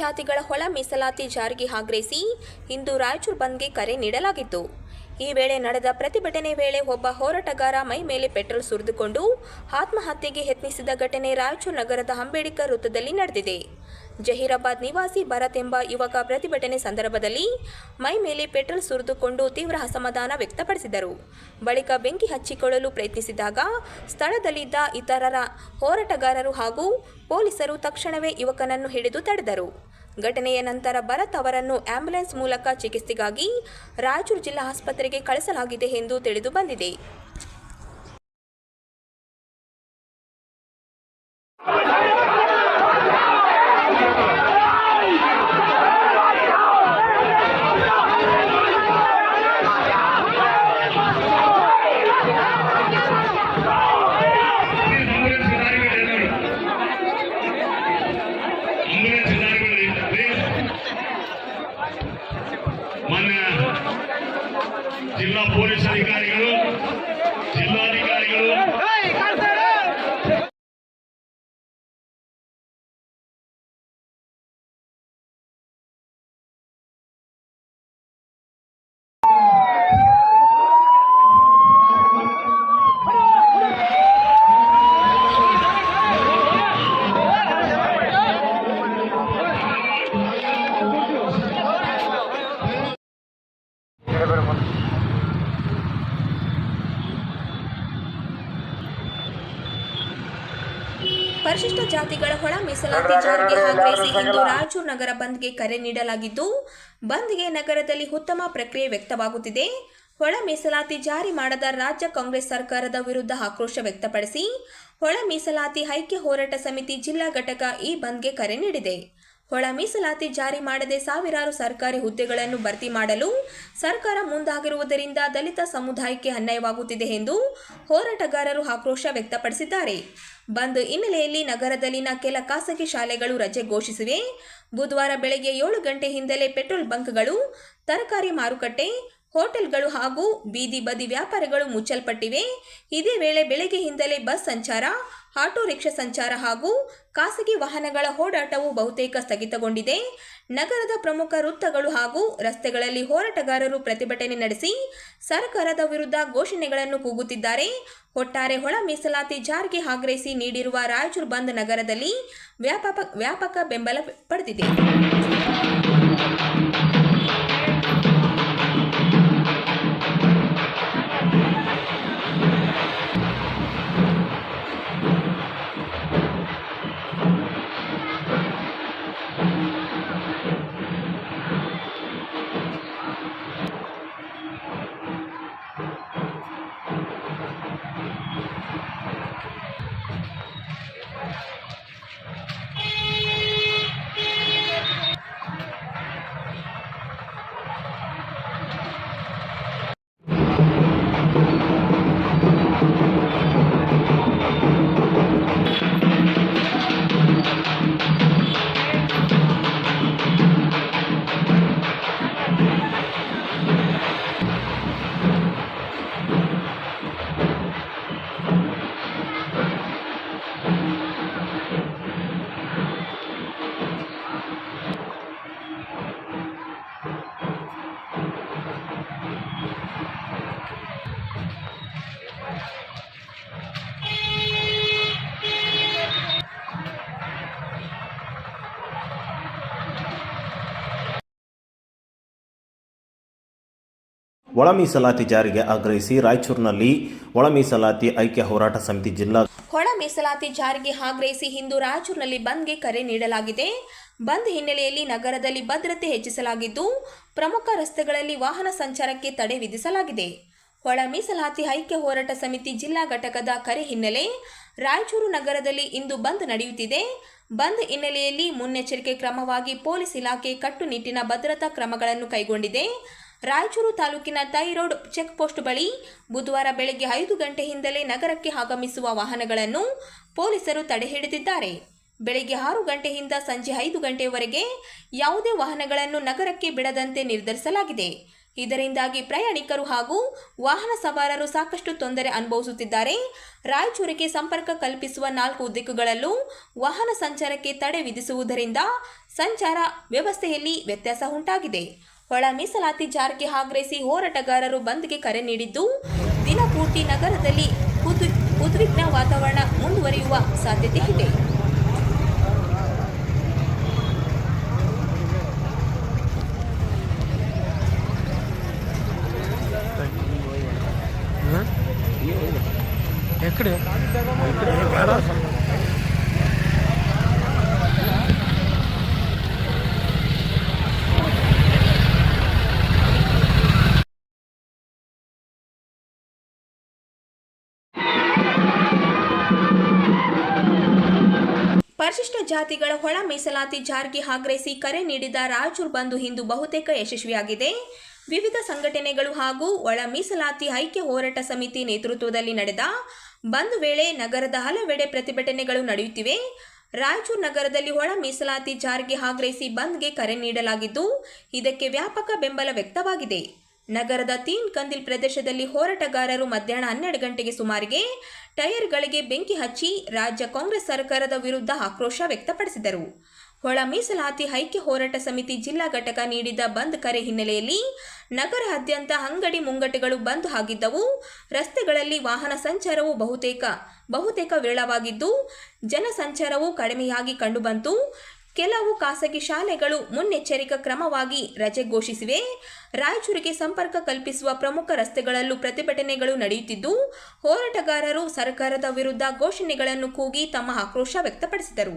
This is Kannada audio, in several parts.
ಜಾತಿಗಳ ಒಳ ಮೀಸಲಾತಿ ಜಾರಿಗೆ ಆಗ್ರಹಿಸಿ ಇಂದು ರಾಯಚೂರು ಬಂದ್ಗೆ ಕರೆ ನೀಡಲಾಗಿತ್ತು. ಈ ವೇಳೆ ನಡೆದ ಪ್ರತಿಭಟನೆ ವೇಳೆ ಒಬ್ಬ ಹೋರಾಟಗಾರ ಮೈ ಮೇಲೆ ಪೆಟ್ರೋಲ್ ಸುರಿದುಕೊಂಡು ಆತ್ಮಹತ್ಯೆಗೆ ಯತ್ನಿಸಿದ ಘಟನೆ ರಾಯಚೂರು ನಗರದ ಅಂಬೇಡ್ಕರ್ ವೃತ್ತದಲ್ಲಿ ನಡೆದಿದೆ. ಜಹೀರಾಬಾದ್ ನಿವಾಸಿ ಭರತ್ ಎಂಬ ಯುವಕ ಪ್ರತಿಭಟನೆ ಸಂದರ್ಭದಲ್ಲಿ ಮೈ ಮೇಲೆ ಪೆಟ್ರೋಲ್ ಸುರಿದುಕೊಂಡು ತೀವ್ರ ಅಸಮಾಧಾನ ವ್ಯಕ್ತಪಡಿಸಿದರು. ಬಳಿಕ ಬೆಂಕಿ ಹಚ್ಚಿಕೊಳ್ಳಲು ಪ್ರಯತ್ನಿಸಿದಾಗ ಸ್ಥಳದಲ್ಲಿದ್ದ ಇತರರ ಹೋರಾಟಗಾರರು ಹಾಗೂ ಪೊಲೀಸರು ತಕ್ಷಣವೇ ಯುವಕನನ್ನು ಹಿಡಿದು ತಡೆದರು. ಘಟನೆಯ ನಂತರ ಭರತ್ ಅವರನ್ನು ಆಂಬ್ಯುಲೆನ್ಸ್ ಮೂಲಕ ಚಿಕಿತ್ಸೆಗಾಗಿ ರಾಯಚೂರು ಜಿಲ್ಲಾ ಆಸ್ಪತ್ರೆಗೆ ಕಳಿಸಲಾಗಿದೆ ಎಂದು ತಿಳಿದು ಬಂದಿದೆ. ಮಾನ್ಯ ಜಿಲ್ಲಾ ಪೊಲೀಸ್ ಅಧಿಕಾರಿಗಳು, ಜಿಲ್ಲಾಧಿಕಾರಿಗಳು, ಪರಿಶಿಷ್ಟ ಜಾತಿಗಳ ಒಳ ಮೀಸಲಾತಿ ಜಾರಿಗೆ ಆಗ್ರಹಿಸಿ ಇಂದು ರಾಯಚೂರು ನಗರ ಬಂದ್ಗೆ ಕರೆ ನೀಡಲಾಗಿದ್ದು, ಬಂದ್ಗೆ ನಗರದಲ್ಲಿ ಉತ್ತಮ ಪ್ರಕ್ರಿಯೆ ವ್ಯಕ್ತವಾಗುತ್ತಿದೆ. ಒಳ ಮೀಸಲಾತಿ ಜಾರಿ ಮಾಡದ ರಾಜ್ಯ ಕಾಂಗ್ರೆಸ್ ಸರ್ಕಾರದ ವಿರುದ್ಧ ಆಕ್ರೋಶ ವ್ಯಕ್ತಪಡಿಸಿ ಒಳ ಮೀಸಲಾತಿ ಐಕ್ಯ ಹೋರಾಟ ಸಮಿತಿ ಜಿಲ್ಲಾ ಘಟಕ ಈ ಬಂದ್ಗೆ ಕರೆ ನೀಡಿದೆ. ಒಳ ಮೀಸಲಾತಿ ಜಾರಿ ಮಾಡದೆ ಸಾವಿರಾರು ಸರ್ಕಾರಿ ಹುದ್ದೆಗಳನ್ನು ಭರ್ತಿ ಮಾಡಲು ಸರ್ಕಾರ ಮುಂದಾಗಿರುವುದರಿಂದ ದಲಿತ ಸಮುದಾಯಕ್ಕೆ ಅನ್ಯಾಯವಾಗುತ್ತಿದೆ ಎಂದು ಹೋರಾಟಗಾರರು ಆಕ್ರೋಶ ವ್ಯಕ್ತಪಡಿಸಿದ್ದಾರೆ. ಬಂದ್ ಹಿನ್ನೆಲೆಯಲ್ಲಿ ನಗರದಲ್ಲಿನ ಕೆಲ ಖಾಸಗಿ ಶಾಲೆಗಳು ರಜೆ ಘೋಷಿಸಿವೆ. ಬುಧವಾರ ಬೆಳಗ್ಗೆ 7 ಗಂಟೆಯಿಂದಲೇ ಪೆಟ್ರೋಲ್ ಬಂಕ್ಗಳು, ತರಕಾರಿ ಮಾರುಕಟ್ಟೆ, ಹೋಟೆಲ್ಗಳು ಹಾಗೂ ಬೀದಿ ಬದಿ ವ್ಯಾಪಾರಗಳು ಮುಚ್ಚಲ್ಪಟ್ಟಿವೆ. ಇದೇ ವೇಳೆ ಬೆಳಗ್ಗೆಯಿಂದಲೇ ಬಸ್ ಸಂಚಾರ, ಆಟೋ ರಿಕ್ಷಾ ಸಂಚಾರ ಹಾಗೂ ಖಾಸಗಿ ವಾಹನಗಳ ಓಡಾಟವು ಬಹುತೇಕ ಸ್ಥಗಿತಗೊಂಡಿದೆ. ನಗರದ ಪ್ರಮುಖ ವೃತ್ತಗಳು ಹಾಗೂ ರಸ್ತೆಗಳಲ್ಲಿ ಹೋರಾಟಗಾರರು ಪ್ರತಿಭಟನೆ ನಡೆಸಿ ಸರ್ಕಾರದ ವಿರುದ್ಧ ಘೋಷಣೆಗಳನ್ನು ಕೂಗುತ್ತಿದ್ದಾರೆ. ಒಟ್ಟಾರೆ ಒಳ ಮೀಸಲಾತಿ ಜಾರಿಗೆ ಆಗ್ರಹಿಸಿ ನೀಡಿರುವ ರಾಯಚೂರು ಬಂದ್ ನಗರದಲ್ಲಿ ವ್ಯಾಪಕ ಬೆಂಬಲ ಪಡೆದಿದೆ. ಒಳ ಮೀಸಲಾತಿ ಜಾರಿಗೆ ಆಗ್ರಹಿಸಿ ರಾಯಚೂರಿನಲ್ಲಿ ಒಳ ಮೀಸಲಾತಿ ಐಕ್ಯ ಹೋರಾಟ ಸಮಿತಿ ಜಿಲ್ಲಾ ಒಳ ಮೀಸಲಾತಿ ಜಾರಿಗೆ ಆಗ್ರಹಿಸಿ ಇಂದು ರಾಯಚೂರಿನಲ್ಲಿ ಬಂದ್ಗೆ ಕರೆ ನೀಡಲಾಗಿದೆ. ಬಂದ್ ಹಿನ್ನೆಲೆಯಲ್ಲಿ ನಗರದಲ್ಲಿ ಭದ್ರತೆ ಹೆಚ್ಚಿಸಲಾಗಿದ್ದು, ಪ್ರಮುಖ ರಸ್ತೆಗಳಲ್ಲಿ ವಾಹನ ಸಂಚಾರಕ್ಕೆ ತಡೆ ವಿಧಿಸಲಾಗಿದೆ. ಒಳ ಮೀಸಲಾತಿ ಐಕ್ಯ ಹೋರಾಟ ಸಮಿತಿ ಜಿಲ್ಲಾ ಘಟಕದ ಕರೆ ಹಿನ್ನೆಲೆ ರಾಯಚೂರು ನಗರದಲ್ಲಿ ಇಂದು ಬಂದ್ ನಡೆಯುತ್ತಿದೆ. ಬಂದ್ ಹಿನ್ನೆಲೆಯಲ್ಲಿ ಮುನ್ನೆಚ್ಚರಿಕೆ ಕ್ರಮವಾಗಿ ಪೊಲೀಸ್ ಇಲಾಖೆ ಕಟ್ಟುನಿಟ್ಟಿನ ಭದ್ರತಾ ಕ್ರಮಗಳನ್ನು ಕೈಗೊಂಡಿದೆ. ರಾಯಚೂರು ತಾಲೂಕಿನ ತೈ ರೋಡ್ ಚೆಕ್ ಪೋಸ್ಟ್ ಬಳಿ ಬುಧವಾರ ಬೆಳಗ್ಗೆ 5 ಗಂಟೆಯಿಂದಲೇ ನಗರಕ್ಕೆ ಆಗಮಿಸುವ ವಾಹನಗಳನ್ನು ಪೊಲೀಸರು ತಡೆ ಹಿಡಿದಿದ್ದಾರೆ. ಬೆಳಗ್ಗೆ 6 ಗಂಟೆಯಿಂದ ಸಂಜೆ 5 ಗಂಟೆಯವರೆಗೆ ಯಾವುದೇ ವಾಹನಗಳನ್ನು ನಗರಕ್ಕೆ ಬಿಡದಂತೆ ನಿರ್ಧರಿಸಲಾಗಿದೆ. ಇದರಿಂದಾಗಿ ಪ್ರಯಾಣಿಕರು ಹಾಗೂ ವಾಹನ ಸವಾರರು ಸಾಕಷ್ಟು ತೊಂದರೆ ಅನುಭವಿಸುತ್ತಿದ್ದಾರೆ. ರಾಯಚೂರಿಗೆ ಸಂಪರ್ಕ ಕಲ್ಪಿಸುವ 4 ದಿಕ್ಕುಗಳಲ್ಲೂ ವಾಹನ ಸಂಚಾರಕ್ಕೆ ತಡೆ ವಿಧಿಸುವುದರಿಂದ ಸಂಚಾರ ವ್ಯವಸ್ಥೆಯಲ್ಲಿ ವ್ಯತ್ಯಾಸ ಉಂಟಾಗಿದೆ. ಒಳ ಮೀಸಲಾತಿ ಜಾರಿಗೆ ಆಗ್ರಹಿಸಿ ಹೋರಾಟಗಾರರು ಬಂದ್ಗೆ ಕರೆ ನೀಡಿದ್ದು, ದಿನಪೂರ್ತಿ ನಗರದಲ್ಲಿ ಉದ್ವಿಗ್ನ ವಾತಾವರಣ ಮುಂದುವರಿಯುವ ಸಾಧ್ಯತೆ ಇದೆ. ఎక్కడే ಪರಿಶಿಷ್ಟ ಜಾತಿಗಳ ಒಳ ಮೀಸಲಾತಿ ಜಾರಿಗೆ ಆಗ್ರಹಿಸಿ ಕರೆ ನೀಡಿದ ರಾಯಚೂರು ಬಂದ್ ಇಂದು ಬಹುತೇಕ ಯಶಸ್ವಿಯಾಗಿದೆ. ವಿವಿಧ ಸಂಘಟನೆಗಳು ಹಾಗೂ ಒಳ ಮೀಸಲಾತಿ ಐಕ್ಯ ಹೋರಾಟ ಸಮಿತಿ ನೇತೃತ್ವದಲ್ಲಿ ನಡೆದ ಬಂದ್ ವೇಳೆ ನಗರದ ಹಲವೆಡೆ ಪ್ರತಿಭಟನೆಗಳು ನಡೆಯುತ್ತಿವೆ. ರಾಯಚೂರು ನಗರದಲ್ಲಿ ಒಳ ಮೀಸಲಾತಿ ಜಾರಿಗೆ ಆಗ್ರಹಿಸಿ ಬಂದ್ಗೆ ಕರೆ ನೀಡಲಾಗಿದ್ದು, ಇದಕ್ಕೆ ವ್ಯಾಪಕ ಬೆಂಬಲ ವ್ಯಕ್ತವಾಗಿದೆ. ನಗರದ ತೀನ್ ಕಂದಿಲ್ ಪ್ರದೇಶದಲ್ಲಿ ಹೋರಾಟಗಾರರು ಮಧ್ಯಾಹ್ನ 12 ಗಂಟೆಗೆ ಸುಮಾರಿಗೆ ಟೈರ್ಗಳಿಗೆ ಬೆಂಕಿ ಹಚ್ಚಿ ರಾಜ್ಯ ಕಾಂಗ್ರೆಸ್ ಸರ್ಕಾರದ ವಿರುದ್ಧ ಆಕ್ರೋಶ ವ್ಯಕ್ತಪಡಿಸಿದರು. ಒಳ ಮೀಸಲಾತಿ ಐಕ್ಯ ಹೋರಾಟ ಸಮಿತಿ ಜಿಲ್ಲಾ ಘಟಕ ನೀಡಿದ ಬಂದ್ ಕರೆ ಹಿನ್ನೆಲೆಯಲ್ಲಿ ನಗರಾದ್ಯಂತ ಅಂಗಡಿ ಮುಂಗಟ್ಟುಗಳು ಬಂದ್ ಆಗಿದ್ದವು. ರಸ್ತೆಗಳಲ್ಲಿ ವಾಹನ ಸಂಚಾರವು ಬಹುತೇಕ ವಿರಳವಾಗಿದ್ದು, ಜನಸಂಚಾರವು ಕಡಿಮೆಯಾಗಿ ಕಂಡುಬಂತು. ಕೆಲವು ಖಾಸಗಿ ಶಾಲೆಗಳು ಮುನ್ನೆಚ್ಚರಿಕಾ ಕ್ರಮವಾಗಿ ರಜೆ ಘೋಷಿಸಿವೆ. ರಾಯಚೂರಿಗೆ ಸಂಪರ್ಕ ಕಲ್ಪಿಸುವ ಪ್ರಮುಖ ರಸ್ತೆಗಳಲ್ಲೂ ಪ್ರತಿಭಟನೆಗಳು ನಡೆಯುತ್ತಿದ್ದು, ಹೋರಾಟಗಾರರು ಸರ್ಕಾರದ ವಿರುದ್ಧ ಘೋಷಣೆಗಳನ್ನು ಕೂಗಿ ತಮ್ಮ ಆಕ್ರೋಶ ವ್ಯಕ್ತಪಡಿಸಿದರು.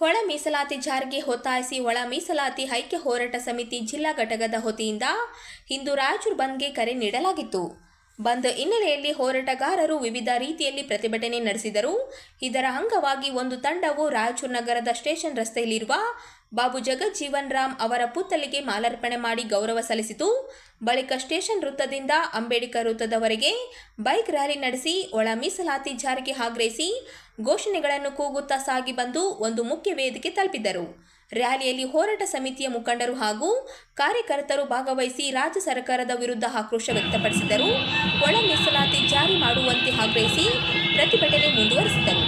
ಒಳ ಮೀಸಲಾತಿ ಜಾರಿಗೆ ಒತ್ತಾಯಿಸಿ ಒಳ ಮೀಸಲಾತಿ ಐಕ್ಯ ಹೋರಾಟ ಸಮಿತಿ ಜಿಲ್ಲಾ ಘಟಕದ ವತಿಯಿಂದ ಇಂದು ರಾಯಚೂರು ಬಂದ್ಗೆ ಕರೆ ನೀಡಲಾಗಿತ್ತು. ಬಂದ್ ಹಿನ್ನೆಲೆಯಲ್ಲಿ ಹೋರಾಟಗಾರರು ವಿವಿಧ ರೀತಿಯಲ್ಲಿ ಪ್ರತಿಭಟನೆ ನಡೆಸಿದರು. ಇದರ ಅಂಗವಾಗಿ ಒಂದು ತಂಡವು ರಾಯಚೂರು ನಗರದ ಸ್ಟೇಷನ್ ರಸ್ತೆಯಲ್ಲಿರುವ ಬಾಬು ಜಗಜ್ಜೀವನ್ ರಾಮ್ ಅವರ ಪುತ್ಥಳಿಗೆ ಮಾಲಾರ್ಪಣೆ ಮಾಡಿ ಗೌರವ ಸಲ್ಲಿಸಿತು. ಬಳಿಕ ಸ್ಟೇಷನ್ ವೃತ್ತದಿಂದ ಅಂಬೇಡ್ಕರ್ ವೃತ್ತದವರೆಗೆ ಬೈಕ್ ರ್ಯಾಲಿ ನಡೆಸಿ ಒಳ ಮೀಸಲಾತಿ ಜಾರಿಗೆ ಆಗ್ರಹಿಸಿ ಘೋಷಣೆಗಳನ್ನು ಕೂಗುತ್ತಾ ಸಾಗಿ ಬಂದು ಒಂದು ಮುಖ್ಯ ವೇದಿಕೆ ತಲುಪಿದರು. ರ್ಯಾಲಿಯಲ್ಲಿ ಹೋರಾಟ ಸಮಿತಿಯ ಮುಖಂಡರು ಹಾಗೂ ಕಾರ್ಯಕರ್ತರು ಭಾಗವಹಿಸಿ ರಾಜ್ಯ ಸರ್ಕಾರದ ವಿರುದ್ಧ ಆಕ್ರೋಶ ವ್ಯಕ್ತಪಡಿಸಿದರು. ಒಳ ಮೀಸಲಾತಿ ಜಾರಿ ಮಾಡುವಂತೆ ಆಗ್ರಹಿಸಿ ಪ್ರತಿಭಟನೆ ಮುಂದುವರೆಸಿದರು.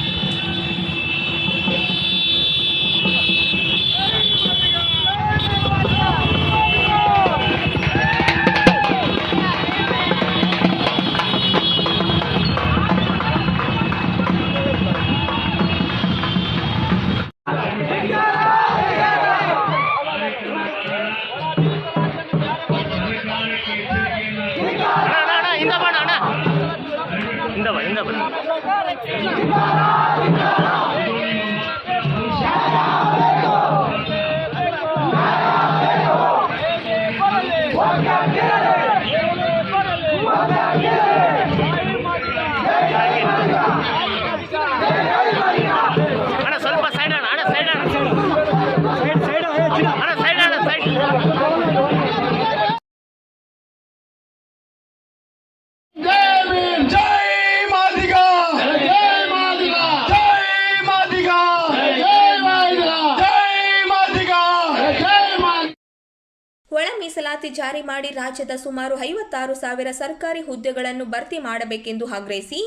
ಒಳ ಮೀಸಲಾತಿ ಜಾರಿ ಮಾಡಿ ರಾಜ್ಯದ ಸುಮಾರು 56,000 ಸರ್ಕಾರಿ ಹುದ್ದೆಗಳನ್ನು ಭರ್ತಿ ಮಾಡಬೇಕೆಂದು ಆಗ್ರಹಿಸಿ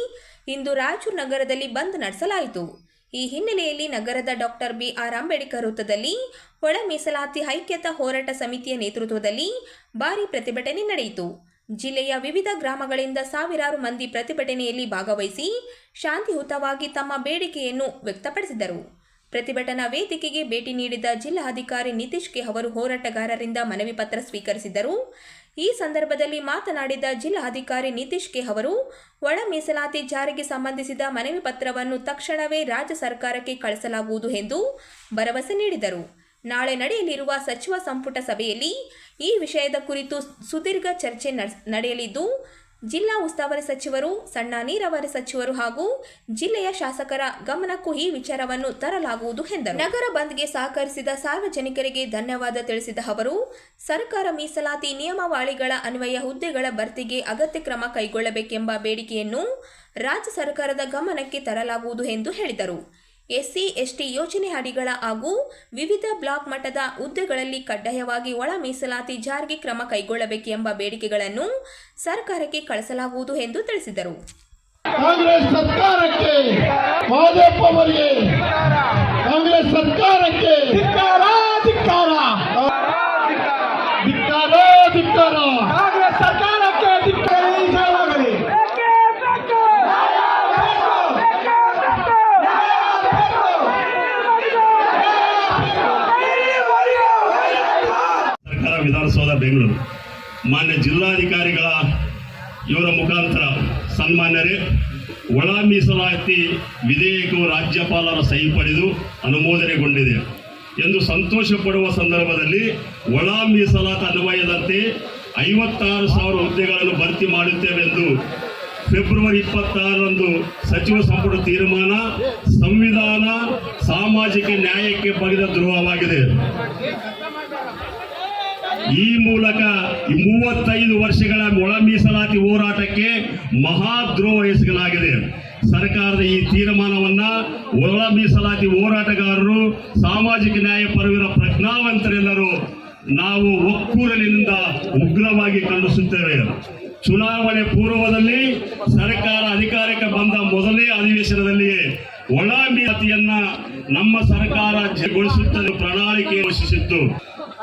ಇಂದು ರಾಯಚೂರು ನಗರದಲ್ಲಿ ಬಂದ್ ನಡೆಸಲಾಯಿತು. ಈ ಹಿನ್ನೆಲೆಯಲ್ಲಿ ನಗರದ ಡಾಕ್ಟರ್ ಬಿಆರ್ ಅಂಬೇಡ್ಕರ್ ವೃತ್ತದಲ್ಲಿ ಒಳ ಮೀಸಲಾತಿ ಐಕ್ಯತಾ ಹೋರಾಟ ಸಮಿತಿಯ ನೇತೃತ್ವದಲ್ಲಿ ಭಾರೀ ಪ್ರತಿಭಟನೆ ನಡೆಯಿತು. ಜಿಲ್ಲೆಯ ವಿವಿಧ ಗ್ರಾಮಗಳಿಂದ ಸಾವಿರಾರು ಮಂದಿ ಪ್ರತಿಭಟನೆಯಲ್ಲಿ ಭಾಗವಹಿಸಿ ಶಾಂತಿಯುತವಾಗಿ ತಮ್ಮ ಬೇಡಿಕೆಯನ್ನು ವ್ಯಕ್ತಪಡಿಸಿದರು. ಪ್ರತಿಭಟನಾ ವೇದಿಕೆಗೆ ಭೇಟಿ ನೀಡಿದ ಜಿಲ್ಲಾಧಿಕಾರಿ ನಿತೀಶ್ ಕೆ ಅವರು ಹೋರಾಟಗಾರರಿಂದ ಮನವಿ ಪತ್ರ ಸ್ವೀಕರಿಸಿದರು. ಈ ಸಂದರ್ಭದಲ್ಲಿ ಮಾತನಾಡಿದ ಜಿಲ್ಲಾಧಿಕಾರಿ ನಿತೀಶ್ ಕೆ ಅವರು ಒಳ ಮೀಸಲಾತಿ ಜಾರಿಗೆ ಸಂಬಂಧಿಸಿದ ಮನವಿ ಪತ್ರವನ್ನು ತಕ್ಷಣವೇ ರಾಜ್ಯ ಸರ್ಕಾರಕ್ಕೆ ಕಳಿಸಲಾಗುವುದು ಎಂದು ಭರವಸೆ ನೀಡಿದರು. ನಾಳೆ ನಡೆಯಲಿರುವ ಸಚಿವ ಸಂಪುಟ ಸಭೆಯಲ್ಲಿ ಈ ವಿಷಯದ ಕುರಿತು ಸುದೀರ್ಘ ಚರ್ಚೆ ನಡೆಯಲಿದ್ದು, ಜಿಲ್ಲಾ ಉಸ್ತುವಾರಿ ಸಚಿವರು, ಸಣ್ಣ ನೀರಾವರಿ ಸಚಿವರು ಹಾಗೂ ಜಿಲ್ಲೆಯ ಶಾಸಕರ ಗಮನಕ್ಕೂ ಈ ವಿಚಾರವನ್ನು ತರಲಾಗುವುದು ಎಂದರು. ನಗರ ಬಂದ್ಗೆ ಸಹಕರಿಸಿದ ಸಾರ್ವಜನಿಕರಿಗೆ ಧನ್ಯವಾದ ತಿಳಿಸಿದ ಅವರು, ಸರ್ಕಾರ ಮೀಸಲಾತಿ ನಿಯಮಾವಳಿಗಳ ಅನ್ವಯ ಹುದ್ದೆಗಳ ಭರ್ತಿಗೆ ಅಗತ್ಯ ಕ್ರಮ ಕೈಗೊಳ್ಳಬೇಕೆಂಬ ಬೇಡಿಕೆಯನ್ನು ರಾಜ್ಯ ಸರ್ಕಾರದ ಗಮನಕ್ಕೆ ತರಲಾಗುವುದು ಎಂದು ಹೇಳಿದರು. ಎಸ್ಸಿ ಎಸ್ಟಿ ಯೋಜನೆ ಅಡಿಗಳ ಹಾಗೂ ವಿವಿಧ ಬ್ಲಾಕ್ ಮಟ್ಟದ ಹುದ್ದೆಗಳಲ್ಲಿ ಕಡ್ಡಾಯವಾಗಿ ಒಳ ಮೀಸಲಾತಿ ಜಾರಿಗೆ ಕ್ರಮ ಕೈಗೊಳ್ಳಬೇಕೆಂಬ ಬೇಡಿಕೆಗಳನ್ನು ಸರ್ಕಾರಕ್ಕೆ ಕಳಿಸಲಾಗುವುದು ಎಂದು ತಿಳಿಸಿದರು. ಕಾಂಗ್ರೆಸ್ ಸರ್ಕಾರಕ್ಕೆ, ಮಾದೇಪ್ಪ ಅವರಿಗೆ, ಕಾಂಗ್ರೆಸ್ ಸರ್ಕಾರಕ್ಕೆ ಧಿಕ್ಕಾರ, ಧಿಕ್ಕಾರ, ಧಿಕ್ಕಾರ, ಧಿಕ್ಕಾರ, ಕಾಂಗ್ರೆಸ್ ಸರ್ಕಾರಕ್ಕೆ ಧಿಕ್ಕಾರ. ವಿಧಾನಸೌಧ ಬೆಂಗಳೂರು ಮಾನ್ಯ ಜಿಲ್ಲಾಧಿಕಾರಿಗಳ ಇವರ ಮುಖಾಂತರ ಸನ್ಮಾನ್ಯರೇ, ಒಳ ಮೀಸಲಾತಿ ವಿಧೇಯಕವು ರಾಜ್ಯಪಾಲರ ಸಹಿ ಪಡೆದು ಅನುಮೋದನೆಗೊಂಡಿದೆ ಎಂದು ಸಂತೋಷ ಪಡುವ ಸಂದರ್ಭದಲ್ಲಿ ಒಳ ಮೀಸಲಾತಿ ಅನ್ವಯದಂತೆ 56,000 ಹುದ್ದೆಗಳನ್ನು ಭರ್ತಿ ಮಾಡುತ್ತೇವೆಂದು ಫೆಬ್ರವರಿ 26ರಂದು ಸಚಿವ ಸಂಪುಟ ತೀರ್ಮಾನ ಸಂವಿಧಾನ ಸಾಮಾಜಿಕ ನ್ಯಾಯಕ್ಕೆ ಬಗೆದ ದ್ರೋಹವಾಗಿದೆ. ಈ ಮೂಲಕ 35 ವರ್ಷಗಳ ಒಳ ಮೀಸಲಾತಿ ಹೋರಾಟಕ್ಕೆ ಮಹಾದ್ರೋಹ ಎಸಗಲಾಗಿದೆ. ಸರ್ಕಾರದ ಈ ತೀರ್ಮಾನವನ್ನ ಒಳ ಮೀಸಲಾತಿ ಹೋರಾಟಗಾರರು, ಸಾಮಾಜಿಕ ನ್ಯಾಯ ಪರವಿನ ಪ್ರಜ್ಞಾವಂತರೆಲ್ಲರೂ ನಾವು ಒಕ್ಕೂರಲಿನಿಂದ ಉಗ್ರವಾಗಿ ಖಂಡಿಸುತ್ತೇವೆ. ಚುನಾವಣೆ ಪೂರ್ವದಲ್ಲಿ ಸರ್ಕಾರ ಅಧಿಕಾರಕ್ಕೆ ಬಂದ ಮೊದಲನೇ ಅಧಿವೇಶನದಲ್ಲಿಯೇ ಒಳ ಮೀಸಲಾತಿಯನ್ನ ನಮ್ಮ ಸರ್ಕಾರ ಜಾರಿಗೊಳಿಸುತ್ತದೆ ಪ್ರಣಾಳಿಕೆ ಘೋಷಿಸಿತ್ತು.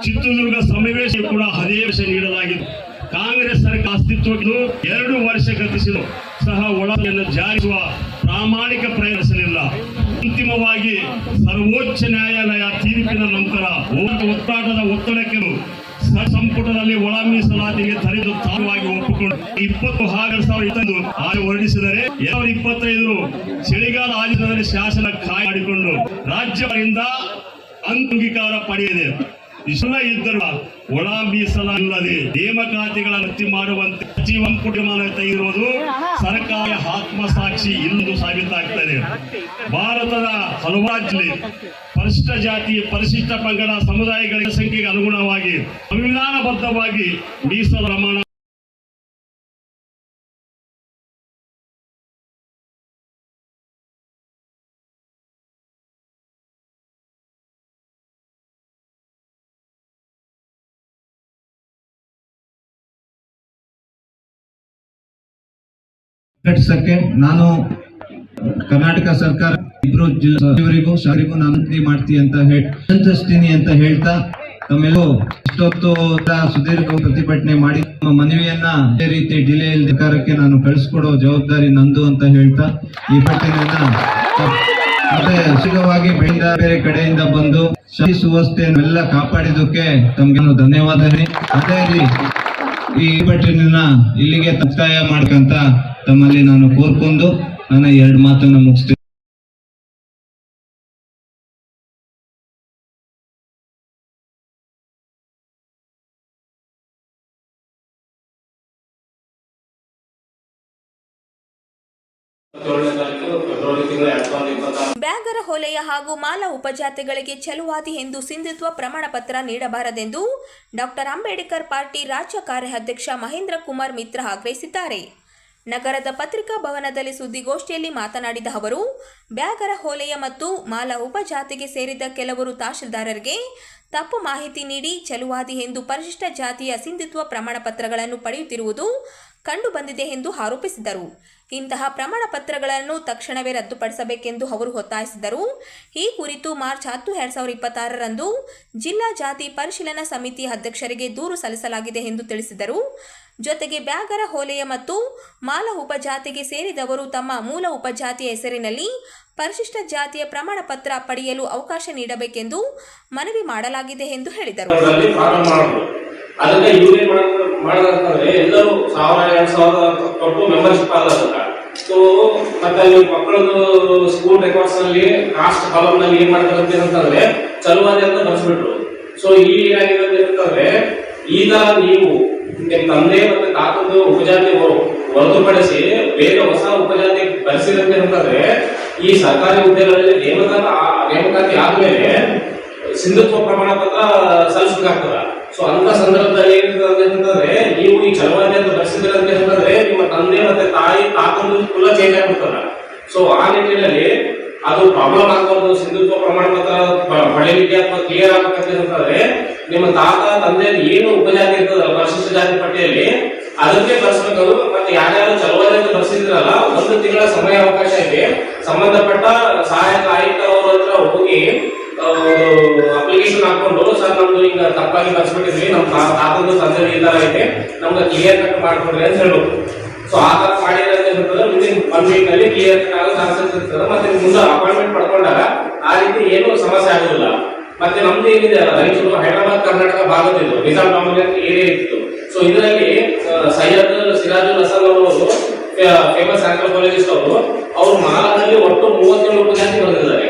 ಚಿತ್ರದುರ್ಗ ಸಮಾವೇಶ ಕೂಡ ಅದೇ ವಿಷಯ ನೀಡಲಾಗಿತ್ತು. ಕಾಂಗ್ರೆಸ್ ಸರ್ಕಾರ ಅಸ್ತಿತ್ವಕ್ಕೆ 2 ವರ್ಷ ಗತಿಸಿದ ಸಹ ಒಳಯನ್ನು ಜಾರಿಸುವ ಪ್ರಾಮಾಣಿಕ ಪ್ರಯತ್ನಿಸಲಿಲ್ಲ. ಅಂತಿಮವಾಗಿ ಸರ್ವೋಚ್ಚ ನ್ಯಾಯಾಲಯ ತೀರ್ಪಿನ ನಂತರ ಒತ್ತಡದ ಒತ್ತಡಕ್ಕೆ ಸಂಪುಟದಲ್ಲಿ ಒಳ ಮೀಸಲಾತಿಗೆ ತರೆದು ತಾವಾಗಿ ಒಪ್ಪಿಕೊಂಡು 20 ಆಗಸ್ಟ್ 2025 ಹೊರಡಿಸಿದರೆ 2025 ಚಳಿಗಾಲ ಆದೇಶದಲ್ಲಿ ಶಾಸನ ಕಾಯ್ದೆ ಮಾಡಿಕೊಂಡು ರಾಜ್ಯದಿಂದ ಅಂಗೀಕಾರ ಪಡೆದಿದೆ. ಇಷ್ಟೆಲ್ಲ ಇದ್ದರೂ ಒಳ ಮೀಸಲಾತಿಲ್ಲದೆ ನೇಮಕಾತಿಗಳ ಭರ್ತಿ ಮಾಡುವಂತೆ ಸಚಿವ ಸಂಪುಟ ತೆಗೆದಿರುವುದು ಸರ್ಕಾರ ಆತ್ಮಸಾಕ್ಷಿ ಎಂದು ಸಾಬೀತಾಗ್ತದೆ. ಭಾರತದ ಹಲವಾರು ಪರಿಶಿಷ್ಟ ಜಾತಿ, ಪರಿಶಿಷ್ಟ ಪಂಗಡ ಸಮುದಾಯಗಳ ಸಂಖ್ಯೆಗೆ ಅನುಗುಣವಾಗಿ ಸಂವಿಧಾನಬದ್ಧವಾಗಿ ಮೀಸಲು ಪ್ರಮಾಣ ಕಟ್ಟಿಸಕ್ಕೆ ನಾನು ಕರ್ನಾಟಕ ಸರ್ಕಾರ ಇಬ್ರು ಜಿಲ್ಲಾ ಸಚಿವರಿಗೂ ಶಾಸಕರಿಗೂ ನಾನು ಮಾಡ್ತೀನಿ ಅಂತ ಸಂತೋಷಿಸ್ತೀನಿ ಅಂತ ಹೇಳ್ತಾ, ತಮ್ಮೆಲ್ಲೂ ಇಷ್ಟೊತ್ತು ಸುದೀರ್ಘ ಪ್ರತಿಭಟನೆ ಮಾಡಿ ನಮ್ಮ ಮನವಿಯನ್ನ ಅದೇ ರೀತಿ ಡಿಲೇ ಇಲ್ಲದೆ ಸರ್ಕಾರಕ್ಕೆ ನಾನು ಕಳಿಸ್ಕೊಡೋ ಜವಾಬ್ದಾರಿ ನಂದು ಅಂತ ಹೇಳ್ತಾ ಈ ಪಟ್ಟಿನೆಯನ್ನ ಮತ್ತೆ ಶೀಘ್ರವಾಗಿ ಬೇರೆ ಕಡೆಯಿಂದ ಬಂದು ಶಾಂತಿ ಸುವ್ಯವಸ್ಥೆಯನ್ನೆಲ್ಲ ಕಾಪಾಡಿದ್ದಕ್ಕೆ ತಮ್ಗೆ ಧನ್ಯವಾದ. ಅದೇ ರೀತಿ ಈ ಪಟ್ಟಿನ ಇಲ್ಲಿಗೆ ಮುಕ್ತಾಯ ಮಾಡ್ಕಂತ ತಮ್ಮಲ್ಲಿ ನಾನು ಕೋರ್ಕೊಂಡು ನನ್ನ 2 ಮಾತನ್ನು ಮುಗಿಸ್ತೀನಿ. ಬ್ಯಾಗರ ಹೊಲೆಯ ಹಾಗೂ ಮಾಲ ಉಪಜಾತಿಗಳಿಗೆ ಚೆಲುವಾದಿ ಎಂದು ಸಿಂಧುತ್ವ ಪ್ರಮಾಣ ಪತ್ರ ನೀಡಬಾರದೆಂದು ಡಾಕ್ಟರ್ ಅಂಬೇಡ್ಕರ್ ಪಾರ್ಟಿ ರಾಜ್ಯ ಕಾರ್ಯಾಧ್ಯಕ್ಷ ಮಹೇಂದ್ರ ಕುಮಾರ್ ಮಿತ್ರ ಆಗ್ರಹಿಸಿದ್ದಾರೆ. ನಗರದ ಪತ್ರಿಕಾ ಭವನದಲ್ಲಿ ಸುದ್ದಿಗೋಷ್ಠಿಯಲ್ಲಿ ಮಾತನಾಡಿದ ಅವರು, ಬ್ಯಾಗರ ಹೊಲೆಯ ಮತ್ತು ಮಾಲ ಉಪಜಾತಿಗೆ ಸೇರಿದ ಕೆಲವರು ತಹಶೀಲ್ದಾರರಿಗೆ ತಪ್ಪು ಮಾಹಿತಿ ನೀಡಿ ಚೆಲುವಾದಿ ಎಂದು ಪರಿಶಿಷ್ಟ ಜಾತಿಯ ಸಿಂಧುತ್ವ ಪ್ರಮಾಣ ಪತ್ರಗಳನ್ನು ಪಡೆಯುತ್ತಿರುವುದು ಕಂಡುಬಂದಿದೆ ಎಂದು ಆರೋಪಿಸಿದರು. ಇಂತಹ ಪ್ರಮಾಣ ಪತ್ರಗಳನ್ನು ತಕ್ಷಣವೇ ರದ್ದುಪಡಿಸಬೇಕೆಂದು ಅವರು ಒತ್ತಾಯಿಸಿದರು. ಈ ಕುರಿತು ಮಾರ್ಚ್ 10, 2026ರಂದು ಜಿಲ್ಲಾ ಜಾತಿ ಪರಿಶೀಲನಾ ಸಮಿತಿ ಅಧ್ಯಕ್ಷರಿಗೆ ದೂರು ಸಲ್ಲಿಸಲಾಗಿದೆ ಎಂದು ತಿಳಿಸಿದರು. ಜೊತೆಗೆ ಬ್ಯಾಗರ ಹೋಲೆಯ ಮತ್ತು ಮಾಲ ಉಪಜಾತಿಗೆ ಸೇರಿದವರು ತಮ್ಮ ಮೂಲ ಉಪಜಾತಿಯ ಹೆಸರಿನಲ್ಲಿ ಪರಿಶಿಷ್ಟ ಜಾತಿಯ ಪ್ರಮಾಣ ಪತ್ರ ಪಡೆಯಲು ಅವಕಾಶ ನೀಡಬೇಕೆಂದು ಮನವಿ ಮಾಡಲಾಗಿದೆ ಎಂದು ಹೇಳಿದರು. ಅದಕ್ಕೆ ಇವ್ರು ಏನ್ ಮಾಡೋದಂತಂದ್ರೆ ಎಲ್ಲರೂ 1000-2000 ಕೊಟ್ಟು ಮೆಂಬರ್ಶಿಪ್ ಆಗಲ್ಲ. ಸೊ ಮತ್ತೆ ಮಕ್ಕಳದ್ದು ಸ್ಕೂಲ್ ರೆಕಾರ್ಡ್ಸ್ ನಲ್ಲಿ ಕಾಸ್ಟ್ ಕಾಲಮ್ ನಲ್ಲಿ ಏನ್ ಮಾಡ್ತಾರೆ ಅಂತಂದ್ರೆ ಚಲುವಾದಿ ಅಂತ ಬರ್ಸ್ಬಿಟ್ರು. ಸೊ ಇಲ್ಲಿ ಏನಾಗಿದೆ ಅಂತಂದ್ರೆ ಈಗ ನೀವು ತಂದೆ ಮತ್ತೆ ತಾತಂದು ಉಪಜಾತಿ ಹೊರತುಪಡಿಸಿ ಬೇರೆ ಹೊಸ ಉಪಜಾತಿ ಬರ್ಸಿದಂತೆ ಅಂತಂದ್ರೆ ಈ ಸರ್ಕಾರಿ ಹುದ್ದೆಗಳಲ್ಲಿ ನೇಮಕಾತಿ ಆದ್ಮೇಲೆ ಸಿಂಧುತ್ವ ಪ್ರಮಾಣ ಪತ್ರ ಸಲ್ಲಿಸಬೇಕಾಗ್ತದ. ಸೊ ಅಂತ ಸಂದರ್ಭದಲ್ಲಿ ಏನಿರ್ತದೆ ಅಂತಂದ್ರೆ ನೀವು ಈ ಚಲವಾದಿ ಅಂತ ಬರ್ಸಿದ್ರೆ ಅಂತಂದ್ರೆ ನಿಮ್ಮ ತಂದೆ ಮತ್ತೆ ತಾಯಿ ತಾತಂದು ಕುಲ ಚೇಂಜ್ ಆಗ್ಬಿಡ್ತದ. ಸೊ ಆ ನಿಟ್ಟಿನಲ್ಲಿ ಅದು ಪ್ರಾಬ್ಲಮ್ ಆಗಬಾರ್ದು. ಸಿಂಧುತ್ವ ಪ್ರಮಾಣ ಪತ್ರ ಪಡೆಯಲಿಕ್ಕೆ ಅಥವಾ ಕ್ಲಿಯರ್ ಆಗ್ಬೇಕಂತಂದ್ರೆ ನಿಮ್ಮ ತಾತ ತಂದೆ ಏನು ಉಪಜಾತಿ ಇರ್ತದಲ್ಲ ಪರಿಶಿಷ್ಟ ಜಾತಿ ಪಟ್ಟಿಯಲ್ಲಿ ಅದಕ್ಕೆ ಬರ್ಸ್ಬೇಕು. ಮತ್ತೆ ಯಾರ್ಯಾರು ಚಲವಾದಿ ಅಂತ ಬರ್ಸಿದ್ರಲ್ಲ 1 ತಿಂಗಳ ಸಮಯ ಅವಕಾಶ ಇದೆ. ಸಂಬಂಧಪಟ್ಟ ಸಹಾಯಕ ಆಯುಕ್ತ ಅವ್ರ ಹತ್ರ ಹೋಗಿ ಅಪ್ಲಿಕೇಶನ್ ಹಾಕೊಂಡು ಸರ್ ನಮ್ದು ಈಗ ತಪ್ಪಾಗಿ ಬರ್ಸ್ಬಿಟ್ಟಿದ್ವಿ, ನಮ್ಮ ತಾತಂದು ತಂದೆ ಈ ತರ ಇದೆ, ನಮ್ಗೆ ಕ್ಲಿಯರ್ ಕಟ್ ಮಾಡ್ಕೊಡ್ರಿ ಅಂತ ಹೇಳ್ಬೇಕು. ಸೊ ಆ ತರ ಮಾಡಿದ್ರೆ ವಿದಿನ್ 1 ವೀಕ್ ನಲ್ಲಿ ಕ್ಲಿಯರ್ ಕಟ್ ಆಗೋ ಚಾನ್ಸಸ್ ಇರ್ತದೆ. ಮತ್ತೆ ಮುಂದೆ ಅಪಾಯಿಂಟ್ಮೆಂಟ್ ಪಡ್ಕೊಂಡಾಗ ಆ ರೀತಿ ಏನು ಸಮಸ್ಯೆ ಆಗೋದಿಲ್ಲ. ಮತ್ತೆ ನಮ್ದು ಏನಿದೆ ರಾಯಚೂರು ಹೈದರಾಬಾದ್ ಕರ್ನಾಟಕ ಭಾಗದಿದ್ದು ನಿಜಾಮ್ ಕಾಮನ್ ಏರಿಯಾ ಇತ್ತು. ಸೊ ಇದರಲ್ಲಿ ಸೈಯದ್ ಸಿರಾಜುಲ್ ಹಸನ್ ಅವರು ಫೇಮಸ್ ಆಂಥ್ರೋಪಾಲಜಿಸ್ಟ್ ಅವರು ಮಾಲಾದಲ್ಲಿ ಒಟ್ಟು 37 ಉಪಜಾತಿ ಬರೆದಿದ್ದಾರೆ.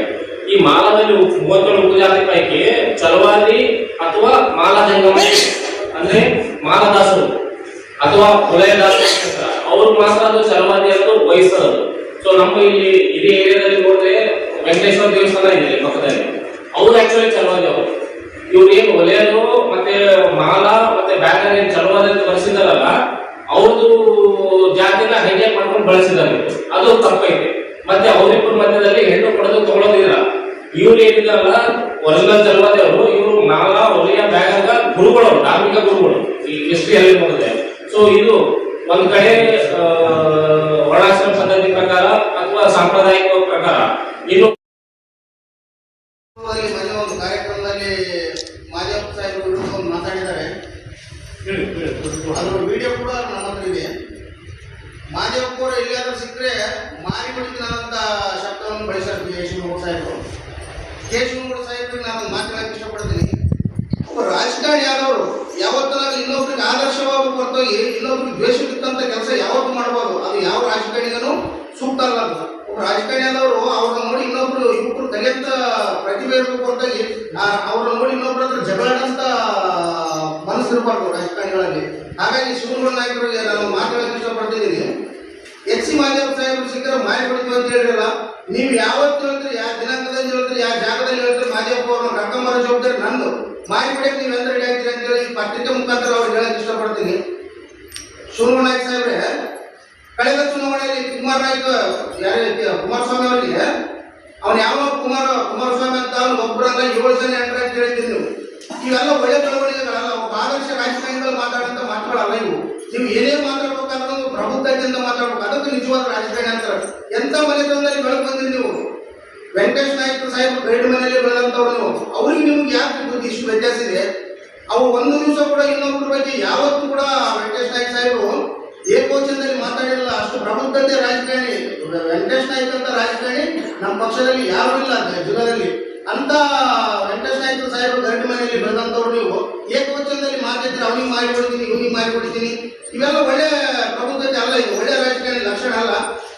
ಈ ಮಾಲಾದಲ್ಲಿ 37 ಉಪಜಾತಿ ಪೈಕಿ ಚಲವಾದಿ ಅಥವಾ ಮಾಲಾ ಜಂಗಮ ಅಂದ್ರೆ ಮಾಲದಾಸರು ಅಥವಾ ಕೊಲೆಯದಾಸರು ಅವ್ರು ಮಾತ್ರ ಅದು ಚಲವಾದಿ ಅಂತ ವಹಿಸೋದು. ಸೊ ನಮ್ಮ ಇಲ್ಲಿ ಇದೇ ಏರಿಯಾದಲ್ಲಿ ನೋಡಿದ್ರೆ ವೆಂಕಟೇಶ್ವರ ದೇವಸ್ಥಾನ ಇದೆ ಪಕ್ಕದಲ್ಲಿ, ಅವ್ರು ಆಕ್ಚುಲಿ ಚಲವಾದಿ ಅವರು. ಇವ್ರು ಏನು ಒಲೆಯರು ಮತ್ತೆ ಮಾಲಾ ಮತ್ತೆ ಬ್ಯಾಗರ್ ಏನ್ ಚಲವಾದಿ ಅಂತ ಬಳಸಿದಾರಲ್ಲ ಅವ್ರದ್ದು ಜಾತಿನ ಹೈಜಾಕ್ ಮಾಡ್ಕೊಂಡು ಬಳಸಿದ್ದಾರೆ. ಅದು ತಪ್ಪೈತೆ. ಮತ್ತೆ ಅವರಿಬ್ಬರ ಮಧ್ಯದಲ್ಲಿ ಹೆಣ್ಣು ಕೊಡೋದು ತಗೊಳ್ಳೋದಿಲ್ಲ. ಇವ್ರು ಏನಿದಾರಲ್ಲ ಒರಿಜಿನಲ್ ಚಲವಾದಿ ಅವರು, ಇವರು ಮಾಲಾ ಒಲೆಯ ಬ್ಯಾಗರ್ಗ ಗುರುಗಳು, ಧಾರ್ಮಿಕ ಗುರುಗಳು ಈ ಹಿಸ್ಟ್ರಿಯಲ್ಲಿ ನೋಡಿದೆ. ಸೊ ಇದು ಒಂದ್ ಕಡೆ ವರ್ಣಾಶ್ರಮ ಪದ್ಧತಿ ಪ್ರಕಾರ ಅಥವಾ ಸಾಂಪ್ರದಾಯಿಕ ಪ್ರಕಾರ. ಇನ್ನು ಒಂದು ಕಾರ್ಯಕ್ರಮದಲ್ಲಿ ಮಾಜಪ್ಪ ಸಾಹೇಬರು ಮಾತಾಡಿದ್ದಾರೆ. ಅದ್ರ ವಿಡಿಯೋ ಕೂಡ ನನ್ನ ಹತ್ರ ಇದೆ. ಮಾಜಪ್ಪ ಅವರು ಎಲ್ಲಿಯಾದ್ರೂ ಸಿಕ್ಕರೆ ಮಾರಿ ಬಿಡ್ತೀನಂತ ಶಬ್ದವನ್ನು ಬಳಸ್ತಾರೆ ಕೇಶವನಗೌಡ ಸಾಹೇಬರು. ಕೇಶವನಗೌಡ ಸಾಹೇಬ್ರಿಗೆ ನಾನು ಮಾತಾಡಕ್ಕೆ ಇಷ್ಟಪಡ್ತೀನಿ. ಒಬ್ಬ ರಾಜಕಾರಣಿ ಆದವರು ಯಾವತ್ತೂ ಇನ್ನೊಬ್ರಿಗೆ ಆದರ್ಶವಾಗಿ ಹೊರತೋಗಿ ಇನ್ನೊಬ್ರಿಗೆ ದ್ವೇಷವಿತ್ತಂತ ಕೆಲಸ ಯಾವತ್ತೂ ಮಾಡಬಾರ್ದು. ಅದು ಯಾವ ರಾಜಕಾರಣಿಗೂ ಸೂಕ್ತ ಅಲ್ಲ. ಒಬ್ಬ ರಾಜಕಾರಣಿ ಆದವರು ಅವ್ರನ್ನ ನೋಡಿ ಇನ್ನೊಬ್ರು ಯುವಕರು ಕಲಿಯಂತ ಪ್ರತಿಭೆ ಇರಬೇಕು ಹೊರತಾಗಿ ಅವ್ರನ್ನ ನೋಡಿ ಇನ್ನೊಬ್ರ ಹತ್ರ ಜಗಳಾಡಂತ ಮನಸ್ಸಿರಬಾರ್ದು ರಾಜಕಾರಣಿಗಳಲ್ಲಿ. ಹಾಗಾಗಿ ಶಿವಗೌಡ ನಾಯಕರಿಗೆ ನಾನು ಮಾತಾಡಕ್ಕೆ ಇಷ್ಟಪಡ್ತಿದ್ದೀನಿ. ಎಚ್ ಸಿ ಮಾದೇವ ಸಾಹೇಬರು ಸಿಕ್ಕರೆ ಮಾರಿ ಬಿಡ್ತೀವಿ ಅಂತ ಹೇಳಿರಲ್ಲ. ನೀವು ಯಾವತ್ತು ಹೇಳ್ತೀರಿ, ಯಾವ ದಿನಾಂಕದಲ್ಲಿ ಹೇಳ್ತೀರಿ, ಯಾವ ಜಾಗದಲ್ಲಿ ಹೇಳ್ತೀರಿ, ಮಾದೇವಪ್ಪ ಅವ್ರನ್ನ ಕರ್ಕೊಂಬರೋ ಜವಾಬ್ದಾರಿ ನಂದು. ಮಾರಿ ಬಿಡಕ್ಕೆ ನೀವು ಎಂತ ರೆಡಿ ಆಗ್ತೀರಿ ಅಂತ ಹೇಳಿ ಈ ಪತ್ರಿಕೆ ಮುಖಾಂತರ ಅವ್ರಿಗೆ ಹೇಳಕ್ಕೆ ಇಷ್ಟಪಡ್ತೀನಿ. ಶಿವಗೌಡ ನಾಯಕ್ ಸಾಹೇಬ್ರೆ, ಕಳೆದ ಚುನಾವಣೆಯಲ್ಲಿ ಕುಮಾರಸ್ವಾಮಿ ಅವರಿಗೆ ಅವನು ಯಾವ ಕುಮಾರಸ್ವಾಮಿ ಅಂತ ಅವನು ಒಬ್ಬರಲ್ಲ 7 ಜನ ಎಂಟ್ರಿ ಅಂತ ಹೇಳಿದ್ದೀನಿ. ನೀವು ಇವೆಲ್ಲ ಒಳ್ಳೆ ಬೆಳವಣಿಗೆಗಳಲ್ಲ. ಒಬ್ಬ ಆದರ್ಶ ರಾಜಕಾರಣಿಗಳು ಮಾತಾಡಂತ ಮಾತುಗಳಲ್ಲ ಇವು. ನೀವು ಏನೇ ಮಾತಾಡ್ಬೇಕಾದ್ರೆ ಒಂದು ಪ್ರಬುದ್ಧತೆಯಿಂದ ಮಾತಾಡ್ಬೇಕು. ಅದಕ್ಕೆ ನಿಜವಾದ ರಾಜಕಾರಣಿ ಅಂತಾರೆ. ಎಂತ ಮನೆತನದಲ್ಲಿ ಬೆಳಕು ಬಂದಿರಿ ನೀವು. ವೆಂಕಟೇಶ್ ನಾಯ್ಕ ಸಾಹೇಬ್ ಗೈಡ್ ಮನೆಯಲ್ಲಿ ಬೆಳೆದಂತವ್ರು ನೀವು. ಅವ್ರಿಗೆ ನಿಮ್ಗೆ ಯಾಕೆ ಬುದ್ಧಿ ಇಷ್ಟು ವ್ಯತ್ಯಾಸ ಇದೆ? ಅವು ಒಂದು ದಿವಸ ಕೂಡ ಇನ್ನೊಬ್ಬರ ಬಗ್ಗೆ ಯಾವತ್ತೂ ಕೂಡ ವೆಂಕಟೇಶ್ ನಾಯ್ಕ ಸಾಹೇಬರು ಏಕವಚನದಲ್ಲಿ ಮಾತಾಡಿರಲ್ಲ. ಅಷ್ಟು ಪ್ರಬುದ್ಧತೆ ರಾಜಕಾರಣಿ ವೆಂಕಟೇಶ್ ನಾಯ್ಕ ಅಂತ ರಾಜಕಾರಣಿ ನಮ್ಮ ಪಕ್ಷದಲ್ಲಿ ಯಾರು ಇಲ್ಲ ಜಿಲ್ಲೆಯಲ್ಲಿ. ಅಂತ ವೆಂಕಟೇಶ್ ನಾಯ್ಕ ಸಾಹೇಬರು ಗೈಡ್ ಮನೆಯಲ್ಲಿ ಬೆಳೆದಂತವ್ರು ನೀವು ಏಕವಚನದಲ್ಲಿ ಮಾತಾಡಿದ್ರೆ ಅವನಿಗೆ ಮಾರಿಬಿಡ್ತೀನಿ, ಇವನಿಗೆ ಮಾರಿಬಿಡ್ತೀನಿ. ಇವೆಲ್ಲ ಒಳ್ಳೆ ಪ್ರಬುದ್ಧತೆ ಅಲ್ಲ. ಇದು ಒಳ್ಳೆ ರಾಜಕಾರಣಿ ಲಕ್ಷಣ ಅಲ್ಲ.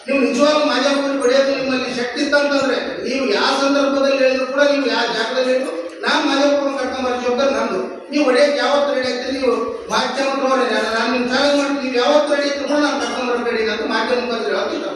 ನೀವು ನಿಜವಾಗ್ಲೂ ಮಾಜಾಪುರಿ ಪಡೆಯೋದು ನಿಮ್ಮಲ್ಲಿ ಶಕ್ತಿ ಇತ್ತಂತಂದ್ರೆ ನೀವು ಯಾವ ಸಂದರ್ಭದಲ್ಲಿ ಹೇಳಿದ್ರು ಕೂಡ, ನೀವು ಯಾವ ಜಾಗದಲ್ಲಿ ಹೇಳಿದ್ರು ನಾನು ಮಾಜಾಪುರ ಕರ್ಕೊಂಬರೋ ಜವಾಬ್ದಾರಿ ನಂದು. ನೀವು ಹೊಡೆಯಕ್ಕೆ ಯಾವತ್ತು ರೆಡಿ ಆಗ್ತೀರಿ? ನೀವು ಮಾಧ್ಯಮ ನಾನು ನಿಮ್ಮ ಚಾಲೆಂಜ್ ಮಾಡ್ತೀನಿ. ನೀವು ಯಾವತ್ತು ರೆಡಿ ಇದ್ರು ಕೂಡ ನಾನು ಕರ್ಕೊಂಬರೋ ರೆಡಿ ಅಂತ ಮಾಧ್ಯಮ ಮುಖಾಂತರ ಹೇಳೋದು ಇಷ್ಟ.